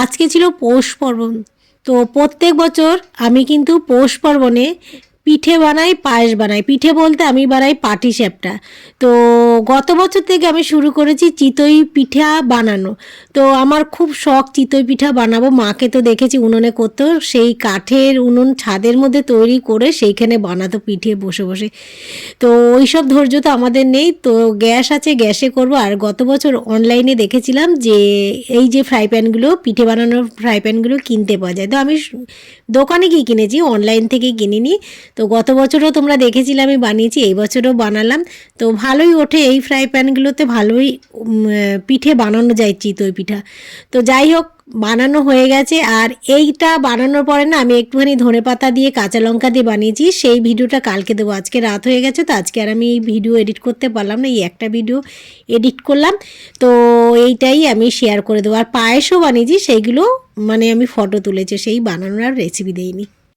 আজকে ছিল পৌষ পার্বণ। তো প্রত্যেক বছর আমি কিন্তু পৌষ পার্বণে পিঠে বানাই, পায়েস বানাই। পিঠে বলতে আমি বানাই পাটিসাপটা। তো গত বছর থেকে আমি শুরু করেছি চিতই পিঠা বানানো। তো আমার খুব শখ চিতই পিঠা বানাবো। মাকে তো দেখেছি উনুনে করতো, সেই কাঠের উনুন ছাদের মধ্যে তৈরি করে সেইখানে বানাতো পিঠে বসে বসে। তো ওই সব ধৈর্য তো আমাদের নেই। তো গ্যাস আছে, গ্যাসে করব। আর গত বছর অনলাইনে দেখেছিলাম যে এই যে ফ্রাই প্যানগুলো, পিঠে বানানোর ফ্রাই প্যানগুলো কিনতে পাওয়া যায়। তো আমি দোকানে গিয়ে কিনেছি, অনলাইন থেকে কিনিনি। তো গত বছরও তোমরা দেখেছিলে আমি বানিয়েছি, এই বছরও বানালাম। তো ভালোই ওঠে এই ফ্রাই প্যানগুলোতে, ভালোই পিঠে বানানো যায় চিতই পিঠা। তো যাই হোক, বানানো হয়ে গেছে। আর এইটা বানানোর পরে না আমি একটুখানি ধনেপাতা দিয়ে কাঁচা লঙ্কা দিয়ে বানিয়েছি, সেই ভিডিওটা কালকে দেবো। আজকে রাত হয়ে গেছে, তো আজকে আর আমি এই ভিডিও এডিট করতে পারলাম না, এই একটা ভিডিও এডিট করলাম। তো এইটাই আমি শেয়ার করে দেবো। আর পায়েসও বানিয়েছি, সেইগুলো মানে আমি ফটো তুলেছি, সেই বানানোর আর রেসিপি দেইনি।